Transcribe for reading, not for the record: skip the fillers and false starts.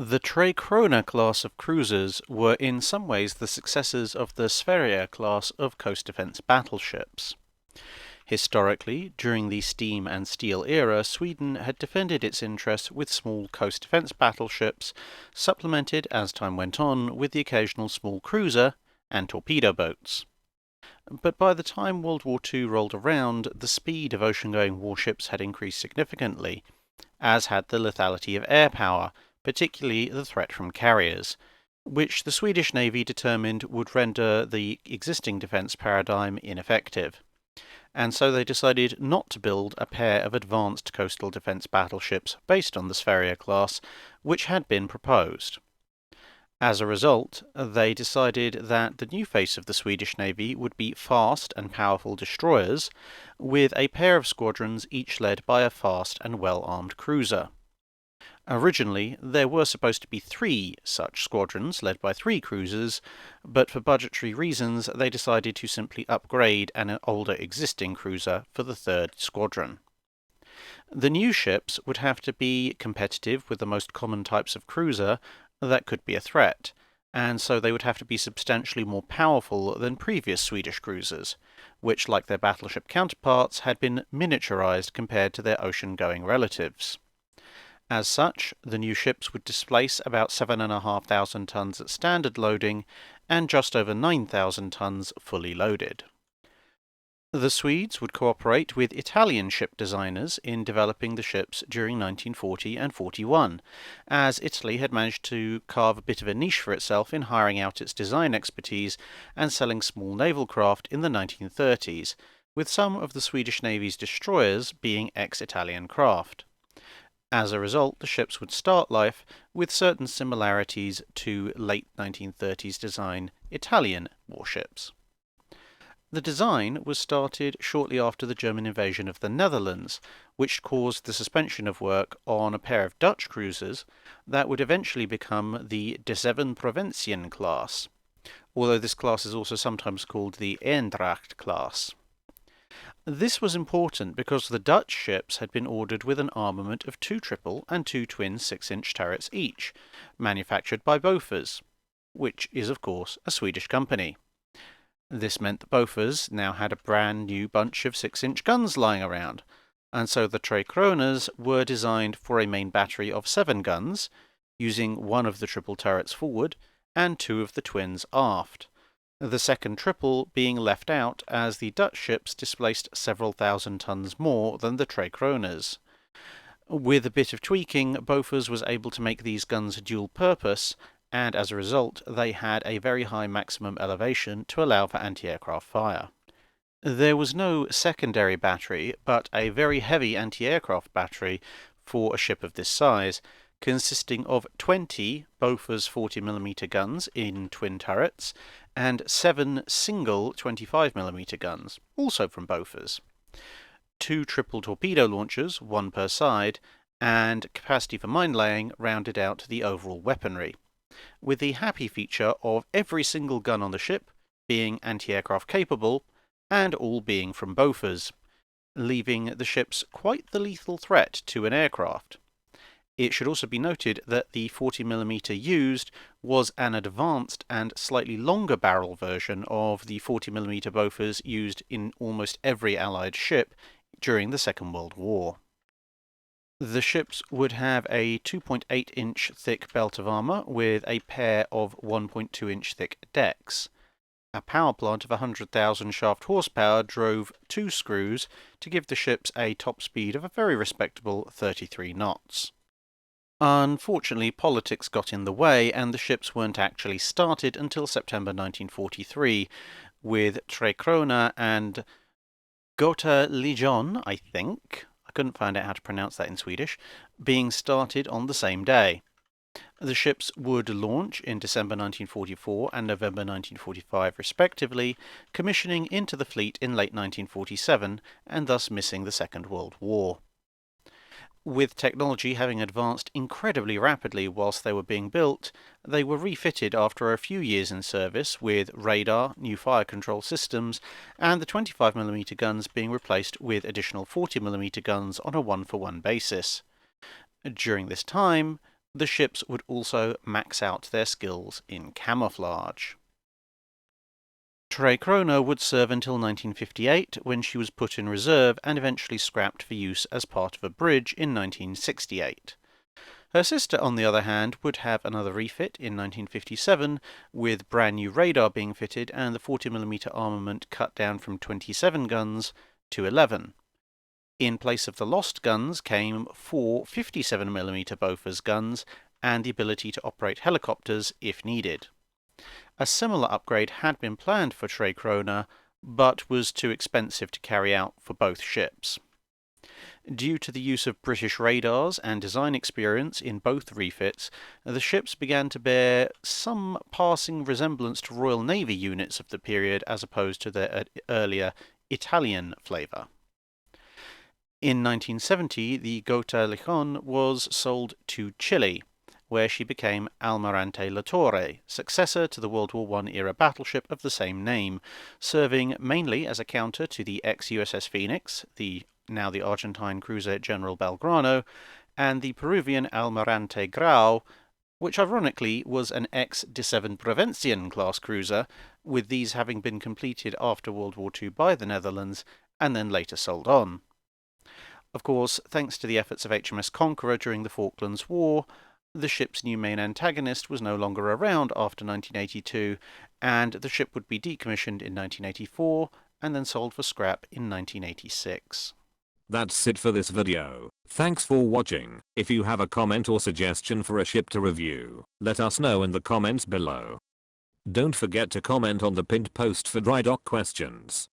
The Tre Kronor class of cruisers were in some ways the successors of the Sverige class of coast defence battleships. Historically, during the steam and steel era, Sweden had defended its interests with small coast defence battleships, supplemented as time went on with the occasional small cruiser and torpedo boats. But by the time World War II rolled around, the speed of ocean-going warships had increased significantly, as had the lethality of air power, particularly the threat from carriers, which the Swedish Navy determined would render the existing defence paradigm ineffective. And so they decided not to build a pair of advanced coastal defence battleships based on the Sverige class, which had been proposed. As a result, they decided that the new face of the Swedish Navy would be fast and powerful destroyers, with a pair of squadrons each led by a fast and well-armed cruiser. Originally, there were supposed to be 3 such squadrons led by 3 cruisers, but for budgetary reasons they decided to simply upgrade an older existing cruiser for the 3rd squadron. The new ships would have to be competitive with the most common types of cruiser that could be a threat, and so they would have to be substantially more powerful than previous Swedish cruisers, which, like their battleship counterparts, had been miniaturized compared to their ocean-going relatives. As such, the new ships would displace about 7,500 tons at standard loading and just over 9,000 tons fully loaded. The Swedes would cooperate with Italian ship designers in developing the ships during 1940 and 41, as Italy had managed to carve a bit of a niche for itself in hiring out its design expertise and selling small naval craft in the 1930s, with some of the Swedish Navy's destroyers being ex-Italian craft. As a result, the ships would start life with certain similarities to late 1930s design Italian warships. The design was started shortly after the German invasion of the Netherlands, which caused the suspension of work on a pair of Dutch cruisers that would eventually become the Zeven Provinciën class, although this class is also sometimes called the Eendracht class. This was important because the Dutch ships had been ordered with an armament of 2 triple and 2 twin 6-inch turrets each, manufactured by Bofors, which is of course a Swedish company. This meant that Bofors now had a brand new bunch of 6-inch guns lying around, and so the Tre Kronors were designed for a main battery of 7 guns, using 1 of the triple turrets forward and 2 of the twins aft, the second triple being left out as the Dutch ships displaced several thousand tons more than the Tre Kronors. With a bit of tweaking, Bofors was able to make these guns dual purpose, and as a result they had a very high maximum elevation to allow for anti-aircraft fire. There was no secondary battery, but a very heavy anti-aircraft battery for a ship of this size, consisting of 20 Bofors 40mm guns in twin turrets, and 7 single 25mm guns, also from Bofors, 2 triple torpedo launchers, 1 per side, and capacity for mine laying rounded out the overall weaponry, with the happy feature of every single gun on the ship being anti-aircraft capable, and all being from Bofors, leaving the ships quite the lethal threat to an aircraft. It should also be noted that the 40mm used was an advanced and slightly longer barrel version of the 40mm Bofors used in almost every Allied ship during the Second World War. The ships would have a 2.8-inch thick belt of armour with a pair of 1.2-inch thick decks. A power plant of 100,000 shaft horsepower drove 2 screws to give the ships a top speed of a very respectable 33 knots. Unfortunately, politics got in the way, and the ships weren't actually started until September 1943, with Tre Kronor and Gota Legion, I think, I couldn't find out how to pronounce that in Swedish, being started on the same day. The ships would launch in December 1944 and November 1945 respectively, commissioning into the fleet in late 1947, and thus missing the Second World War. With technology having advanced incredibly rapidly whilst they were being built, they were refitted after a few years in service with radar, new fire control systems, and the 25mm guns being replaced with additional 40mm guns on a one-for-one basis. During this time, The ships would also max out their skills in camouflage. Tre Kronor would serve until 1958, when she was put in reserve and eventually scrapped for use as part of a bridge in 1968. Her sister, on the other hand, would have another refit in 1957, with brand new radar being fitted and the 40mm armament cut down from 27 guns to 11. In place of the lost guns came 4 57mm Bofors guns and the ability to operate helicopters if needed. A similar upgrade had been planned for Tre Kronor, but was too expensive to carry out for both ships. Due to the use of British radars and design experience in both refits, the ships began to bear some passing resemblance to Royal Navy units of the period as opposed to their earlier Italian flavour. In 1970, the Gato was sold to Chile, where she became Almirante Grau, successor to the World War I-era battleship of the same name, serving mainly as a counter to the ex-USS Phoenix, now the Argentine cruiser General Belgrano, and the Peruvian Almirante Grau, which ironically was an ex-Zeven Provinciën class cruiser, with these having been completed after World War II by the Netherlands and then later sold on. Of course, thanks to the efforts of HMS Conqueror during the Falklands War, the ship's new main antagonist was no longer around after 1982, and the ship would be decommissioned in 1984 and then sold for scrap in 1986. That's it for this video. Thanks for watching. If you have a comment or suggestion for a ship to review, let us know in the comments below. Don't forget to comment on the pinned post for dry dock questions.